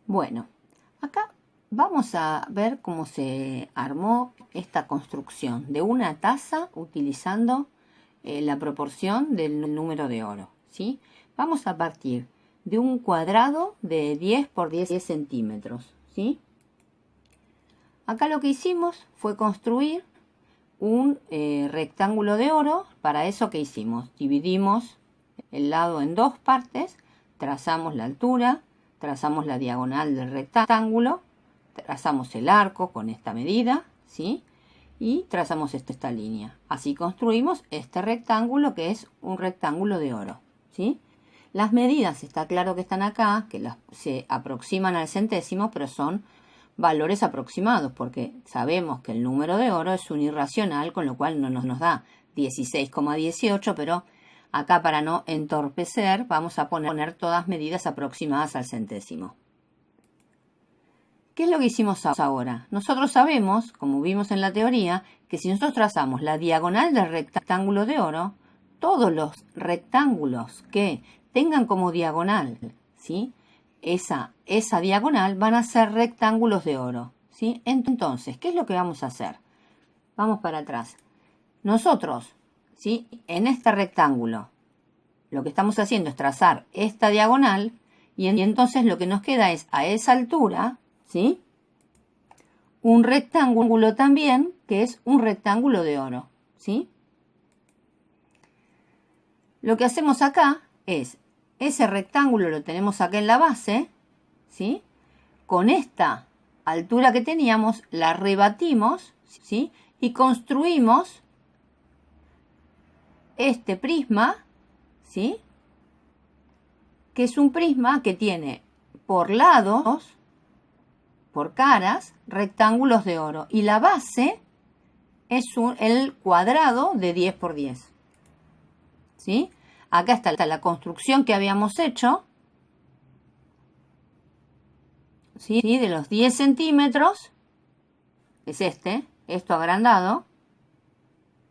Bueno, acá vamos a ver cómo se armó esta construcción de una taza utilizando la proporción del número de oro, ¿sí? Vamos a partir de un cuadrado de 10 por 10 centímetros, ¿sí? Acá lo que hicimos fue construir un rectángulo de oro. Para eso, ¿qué hicimos? Dividimos el lado en dos partes, trazamos la altura, trazamos la diagonal del rectángulo, trazamos el arco con esta medida, ¿sí? Y trazamos esta línea. Así construimos este rectángulo, que es un rectángulo de oro, ¿sí? Las medidas, está claro que están acá, que se aproximan al centésimo, pero son valores aproximados, porque sabemos que el número de oro es un irracional, con lo cual no nos da 16,18, pero acá, para no entorpecer, vamos a poner todas medidas aproximadas al centésimo. ¿Qué es lo que hicimos ahora? Nosotros sabemos, como vimos en la teoría, que si nosotros trazamos la diagonal del rectángulo de oro, todos los rectángulos que tengan como diagonal, ¿sí?, esa diagonal van a ser rectángulos de oro, ¿sí? Entonces, ¿qué es lo que vamos a hacer? Vamos para atrás. Nosotros, ¿sí?, en este rectángulo, lo que estamos haciendo es trazar esta diagonal, y entonces lo que nos queda es, a esa altura, ¿sí?, un rectángulo también, que es un rectángulo de oro, ¿sí? Lo que hacemos acá es, ese rectángulo lo tenemos acá en la base, ¿sí? Con esta altura que teníamos, la rebatimos, ¿sí?, y construimos este prisma, ¿sí?, que es un prisma que tiene por lados, por caras, rectángulos de oro. Y la base es el cuadrado de 10 por 10. ¿Sí? Acá está la construcción que habíamos hecho, ¿sí?, de los 10 centímetros. Es esto agrandado.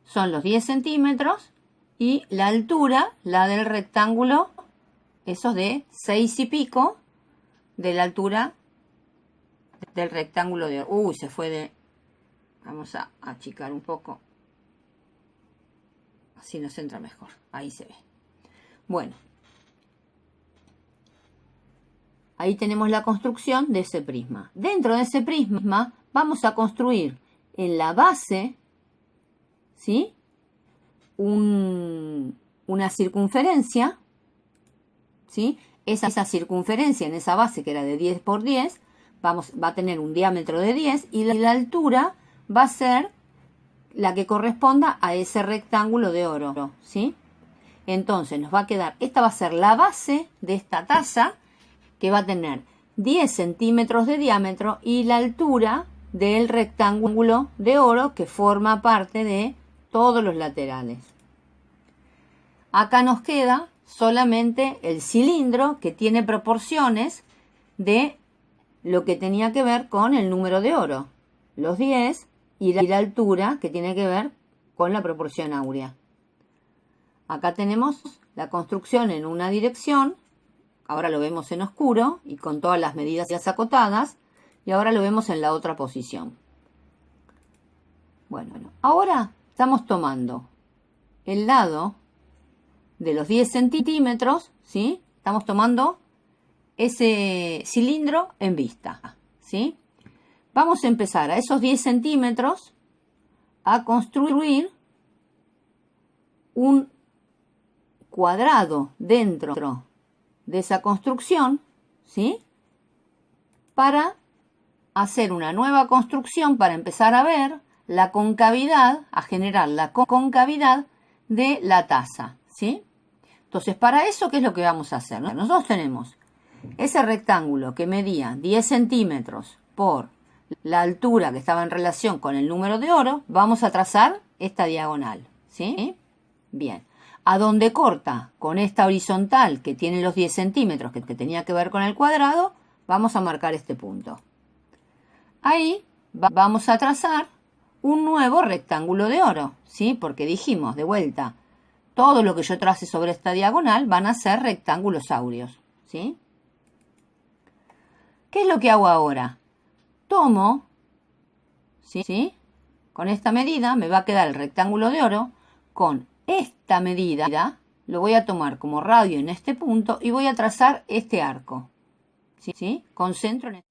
Son los 10 centímetros. Y la altura, la del rectángulo, esos de 6 y pico de la altura del rectángulo de oro. Uy, se fue de... Vamos a achicar un poco. Así nos entra mejor. Ahí se ve. Bueno. Ahí tenemos la construcción de ese prisma. Dentro de ese prisma vamos a construir en la base, ¿sí?, una circunferencia, ¿sí? Esa circunferencia en esa base, que era de 10 por 10, va a tener un diámetro de 10, y la altura va a ser la que corresponda a ese rectángulo de oro, ¿sí? Entonces nos va a quedar, esta va a ser la base de esta taza, que va a tener 10 centímetros de diámetro, y la altura del rectángulo de oro que forma parte de todos los laterales. Acá nos queda solamente el cilindro, que tiene proporciones de lo que tenía que ver con el número de oro, los 10, y la altura, que tiene que ver con la proporción áurea. Acá tenemos la construcción en una dirección, ahora lo vemos en oscuro y con todas las medidas ya acotadas, y ahora lo vemos en la otra posición. Bueno, ahora estamos tomando el lado de los 10 centímetros, ¿sí? Estamos tomando ese cilindro en vista, ¿sí? Vamos a empezar a esos 10 centímetros a construir un cuadrado dentro de esa construcción, ¿sí?, para hacer una nueva construcción, para empezar a ver la concavidad, a generar la concavidad de la taza, ¿sí? Entonces, para eso, ¿qué es lo que vamos a hacer? Nosotros tenemos ese rectángulo que medía 10 centímetros por la altura que estaba en relación con el número de oro. Vamos a trazar esta diagonal, ¿sí? Bien. A donde corta con esta horizontal que tiene los 10 centímetros, que tenía que ver con el cuadrado, vamos a marcar este punto. Ahí vamos a trazar un nuevo rectángulo de oro, ¿sí? Porque dijimos, de vuelta, todo lo que yo trace sobre esta diagonal van a ser rectángulos áureos, ¿sí? ¿Qué es lo que hago ahora? Tomo, ¿sí? Con esta medida me va a quedar el rectángulo de oro. Con esta medida lo voy a tomar como radio en este punto y voy a trazar este arco. ¿Sí? Concentro en...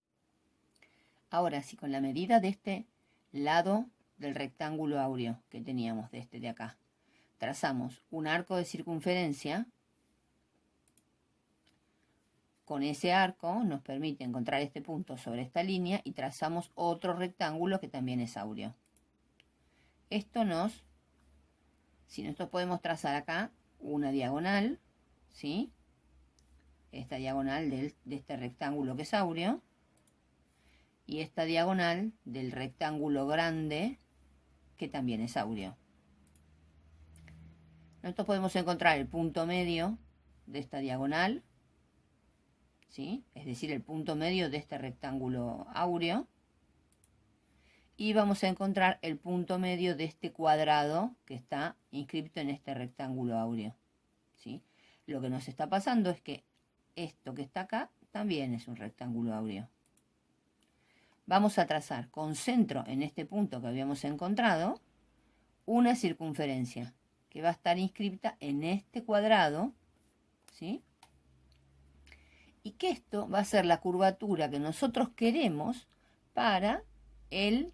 Ahora sí, con la medida de este lado del rectángulo áureo que teníamos, de este de acá, trazamos un arco de circunferencia. Con ese arco nos permite encontrar este punto sobre esta línea y trazamos otro rectángulo que también es áureo. Si nosotros podemos trazar acá una diagonal, ¿sí? Esta diagonal de este rectángulo que es áureo, y esta diagonal del rectángulo grande que también es áureo. Nosotros podemos encontrar el punto medio de esta diagonal, ¿sí? Es decir, el punto medio de este rectángulo áureo, y vamos a encontrar el punto medio de este cuadrado que está inscrito en este rectángulo áureo, ¿sí? Lo que nos está pasando es que esto que está acá también es un rectángulo áureo. Vamos a trazar con centro en este punto que habíamos encontrado una circunferencia que va a estar inscrita en este cuadrado, ¿sí? Y que esto va a ser la curvatura que nosotros queremos para el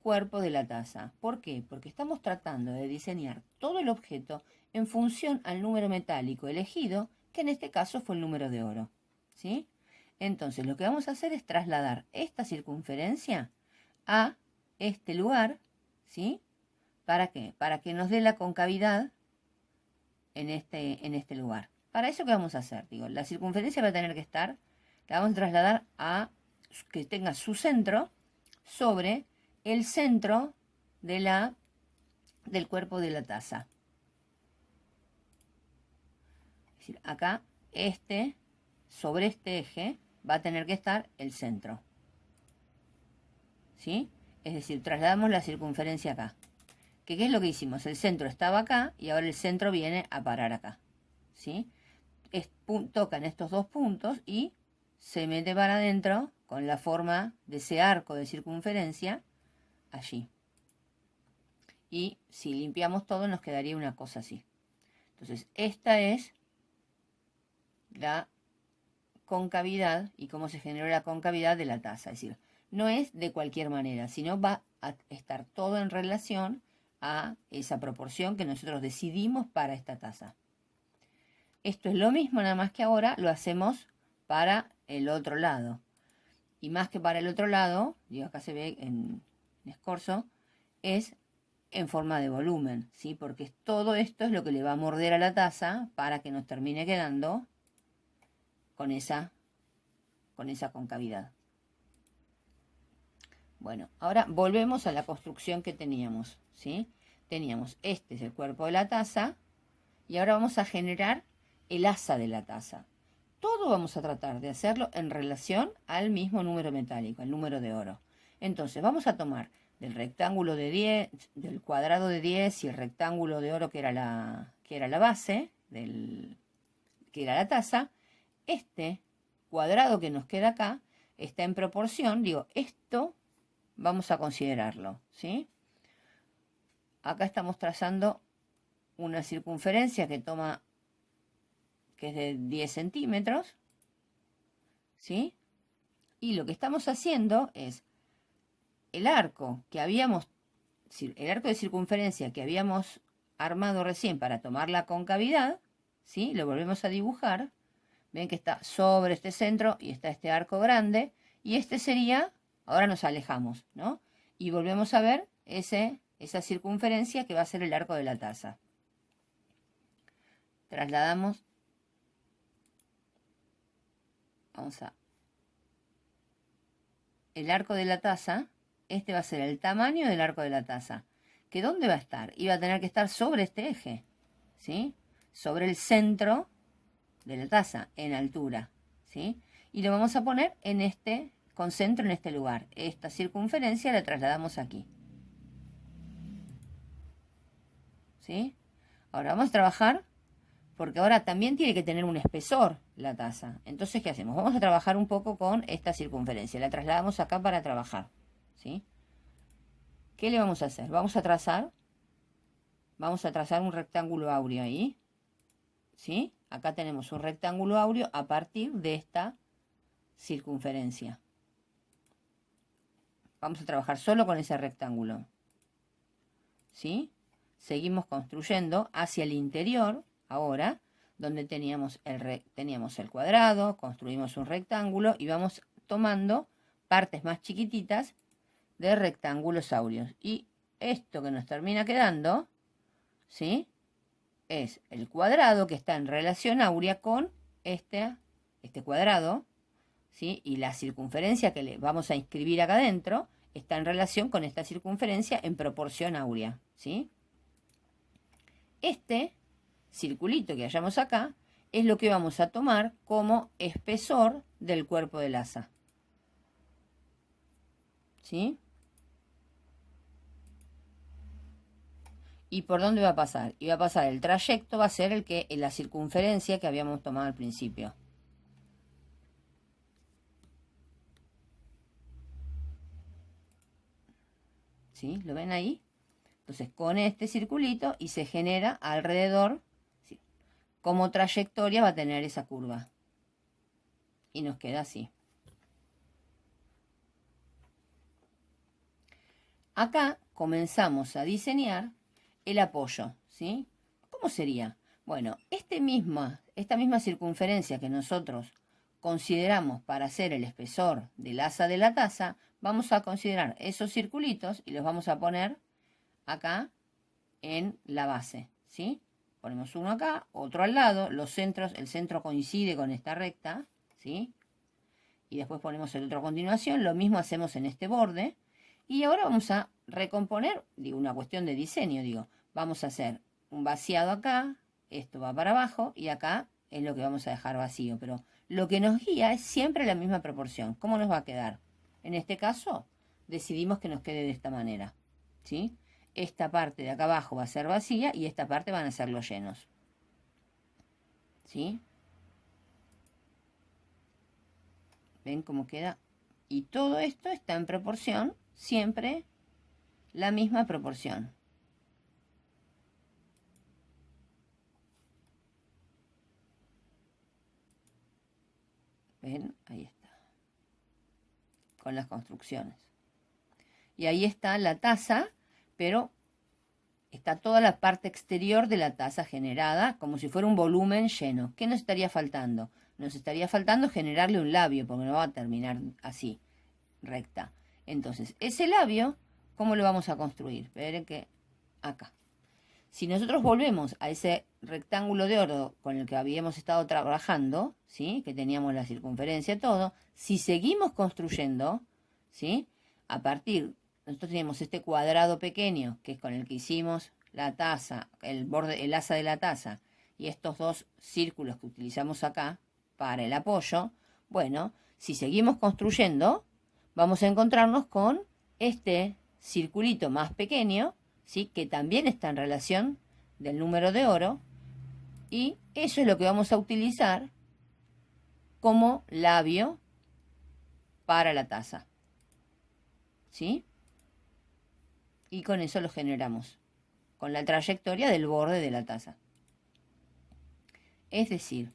cuerpo de la taza. ¿Por qué? Porque estamos tratando de diseñar todo el objeto en función al número metálico elegido, que en este caso fue el número de oro, ¿sí? Entonces lo que vamos a hacer es trasladar esta circunferencia a este lugar, ¿sí? ¿Para qué? Para que nos dé la concavidad en este lugar. Para eso, ¿qué vamos a hacer? Digo, la circunferencia va a tener que estar, la vamos a trasladar a que tenga su centro sobre el centro del cuerpo de la taza. Es decir, acá, sobre este eje, va a tener que estar el centro. ¿Sí? Es decir, trasladamos la circunferencia acá. ¿Qué es lo que hicimos? El centro estaba acá y ahora el centro viene a parar acá. ¿Sí? Tocan estos dos puntos y se mete para adentro con la forma de ese arco de circunferencia allí. Y si limpiamos todo nos quedaría una cosa así. Entonces esta es la concavidad y cómo se generó la concavidad de la taza. Es decir, no es de cualquier manera, sino va a estar todo en relación a esa proporción que nosotros decidimos para esta taza. Esto es lo mismo, nada más que ahora lo hacemos para el otro lado. Y más que para el otro lado, digo, acá se ve en escorzo, es en forma de volumen, ¿sí? Porque todo esto es lo que le va a morder a la taza para que nos termine quedando con esa concavidad. Bueno, ahora volvemos a la construcción que teníamos, ¿sí? Teníamos, este es el cuerpo de la taza, y ahora vamos a generar el asa de la taza. Todo vamos a tratar de hacerlo en relación al mismo número metálico, el número de oro. Entonces vamos a tomar del rectángulo de 10, del cuadrado de 10 y el rectángulo de oro que era la base, que era la taza. Este cuadrado que nos queda acá está en proporción, digo, esto vamos a considerarlo, ¿sí? Acá estamos trazando una circunferencia que es de 10 centímetros, ¿sí? Y lo que estamos haciendo es el arco de circunferencia que habíamos armado recién para tomar la concavidad, ¿sí? Lo volvemos a dibujar. Ven que está sobre este centro y está este arco grande. Y este sería, ahora nos alejamos, ¿no? Y volvemos a ver esa circunferencia que va a ser el arco de la taza. Trasladamos. El arco de la taza, este va a ser el tamaño del arco de la taza. ¿Que dónde va a estar? Y va a tener que estar sobre este eje, ¿sí? Sobre el centro de la taza, en altura, ¿sí? Y lo vamos a poner con centro en este lugar. Esta circunferencia la trasladamos aquí, ¿sí? Ahora vamos a trabajar porque ahora también tiene que tener un espesor la taza. Entonces, ¿qué hacemos? Vamos a trabajar un poco con esta circunferencia. La trasladamos acá para trabajar, ¿sí? ¿Qué le vamos a hacer? Vamos a trazar un rectángulo áureo ahí, ¿sí? Acá tenemos un rectángulo áureo a partir de esta circunferencia. Vamos a trabajar solo con ese rectángulo, ¿sí? Seguimos construyendo hacia el interior, ahora, donde teníamos el cuadrado, construimos un rectángulo y vamos tomando partes más chiquititas de rectángulos áureos. Y esto que nos termina quedando, ¿sí? Es el cuadrado que está en relación áurea con este cuadrado, ¿sí? Y la circunferencia que le vamos a inscribir acá adentro está en relación con esta circunferencia en proporción áurea, ¿sí? Este circulito que hallamos acá es lo que vamos a tomar como espesor del cuerpo del asa, ¿sí? ¿Y por dónde va a pasar? Y va a pasar el trayecto, va a ser la circunferencia que habíamos tomado al principio. ¿Sí? ¿Lo ven ahí? Entonces, con este circulito y se genera alrededor, ¿sí? Como trayectoria va a tener esa curva. Y nos queda así. Acá comenzamos a diseñar el apoyo, ¿sí? ¿Cómo sería? Bueno, esta misma circunferencia que nosotros consideramos para hacer el espesor del asa de la taza, vamos a considerar esos circulitos y los vamos a poner acá en la base, ¿sí? Ponemos uno acá, otro al lado, el centro coincide con esta recta, ¿sí? Y después ponemos el otro a continuación, lo mismo hacemos en este borde. Y ahora vamos a recomponer, digo, una cuestión de diseño, digo, vamos a hacer un vaciado acá, esto va para abajo y acá es lo que vamos a dejar vacío, pero lo que nos guía es siempre la misma proporción. ¿Cómo nos va a quedar? En este caso, decidimos que nos quede de esta manera, ¿sí? Esta parte de acá abajo va a ser vacía y esta parte van a ser los llenos, ¿sí? ¿Ven cómo queda? Y todo esto está en proporción, siempre la misma proporción. ¿Ven? Ahí está. Con las construcciones. Y ahí está la taza, pero está toda la parte exterior de la taza generada como si fuera un volumen lleno. ¿Qué nos estaría faltando? Nos estaría faltando generarle un labio, porque no va a terminar así, recta. Entonces, ese labio, ¿cómo lo vamos a construir? Ven que acá. Si nosotros volvemos a ese rectángulo de oro con el que habíamos estado trabajando, ¿sí? Que teníamos la circunferencia, todo, si seguimos construyendo, ¿sí? A partir, nosotros tenemos este cuadrado pequeño, que es con el que hicimos la taza, el asa de la taza, y estos dos círculos que utilizamos acá para el apoyo. Bueno, si seguimos construyendo, vamos a encontrarnos con este circulito más pequeño, ¿sí? Que también está en relación del número de oro, y eso es lo que vamos a utilizar como labio para la taza, ¿sí? Y con eso lo generamos, con la trayectoria del borde de la taza. Es decir,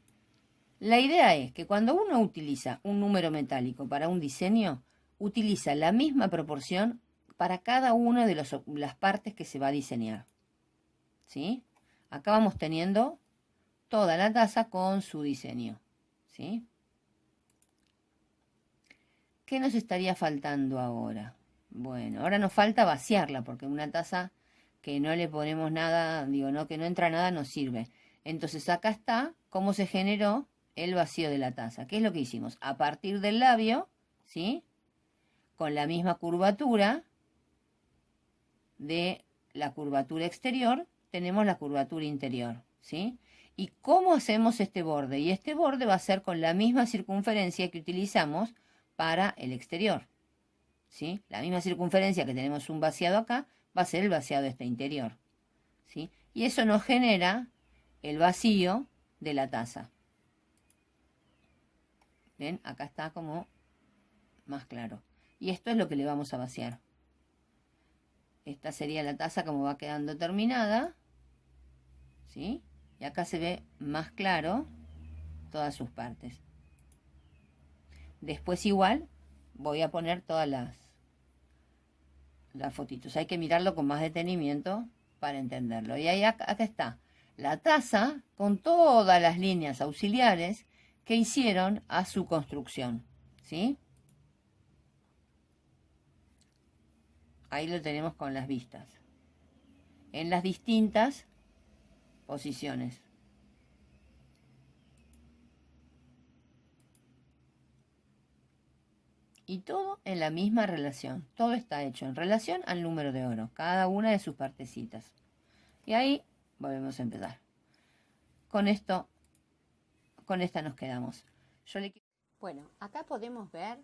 la idea es que cuando uno utiliza un número metálico para un diseño, utiliza la misma proporción para cada una de las partes que se va a diseñar, ¿sí? Acá vamos teniendo toda la taza con su diseño, ¿sí? ¿Qué nos estaría faltando ahora? Bueno, ahora nos falta vaciarla, porque una taza que no le ponemos nada, digo, no, que no entra nada, nos sirve. Entonces acá está cómo se generó el vacío de la taza. ¿Qué es lo que hicimos? A partir del labio, ¿sí? Con la misma curvatura de la curvatura exterior, tenemos la curvatura interior, ¿sí? ¿Y cómo hacemos este borde? Y este borde va a ser con la misma circunferencia que utilizamos para el exterior, ¿sí? La misma circunferencia que tenemos un vaciado acá, va a ser el vaciado este interior, ¿sí? Y eso nos genera el vacío de la taza. ¿Ven? Acá está como más claro. Y esto es lo que le vamos a vaciar. Esta sería la taza como va quedando terminada. ¿Sí? Y acá se ve más claro todas sus partes. Después igual voy a poner todas las fotitos. Hay que mirarlo con más detenimiento para entenderlo. Y ahí acá está la taza con todas las líneas auxiliares que hicieron a su construcción. ¿Sí? Ahí lo tenemos con las vistas. En las distintas posiciones. Y todo en la misma relación. Todo está hecho en relación al número de oro. Cada una de sus partecitas. Y ahí volvemos a empezar. Con esto, con esta nos quedamos. Bueno, acá podemos ver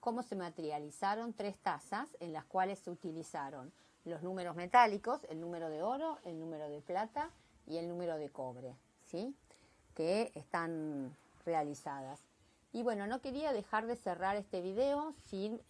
cómo se materializaron 3 tazas en las cuales se utilizaron los números metálicos, el número de oro, el número de plata y el número de cobre, ¿sí? Que están realizadas. Y bueno, no quería dejar de cerrar este video sin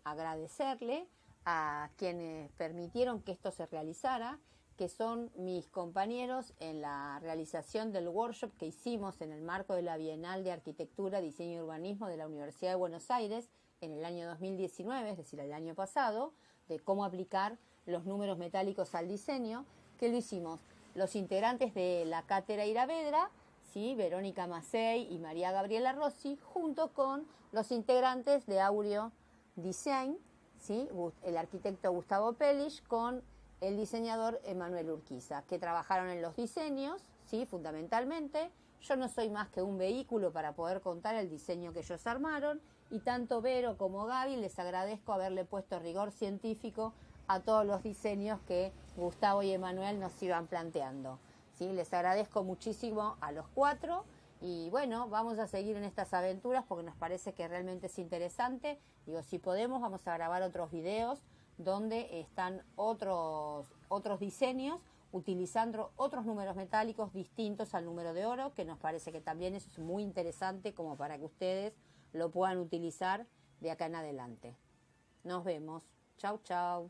agradecerle a quienes permitieron que esto se realizara, que son mis compañeros en la realización del workshop que hicimos en el marco de la Bienal de Arquitectura, Diseño y Urbanismo de la Universidad de Buenos Aires en el año 2019, es decir, el año pasado, de cómo aplicar los números metálicos al diseño, que lo hicimos los integrantes de la Cátedra Iravedra, ¿sí? Verónica Macei y María Gabriela Rossi, junto con los integrantes de Aureo Design, ¿sí? El arquitecto Gustavo Pellich con el diseñador Emanuel Urquiza, que trabajaron en los diseños, ¿sí? Fundamentalmente. Yo no soy más que un vehículo para poder contar el diseño que ellos armaron, y tanto Vero como Gaby les agradezco haberle puesto rigor científico a todos los diseños que Gustavo y Emanuel nos iban planteando. ¿Sí? Les agradezco muchísimo a los 4 y bueno, vamos a seguir en estas aventuras porque nos parece que realmente es interesante. Digo, si podemos vamos a grabar otros videos donde están otros diseños utilizando otros números metálicos distintos al número de oro, que nos parece que también eso es muy interesante como para que ustedes lo puedan utilizar de acá en adelante. Nos vemos. Chau, chau.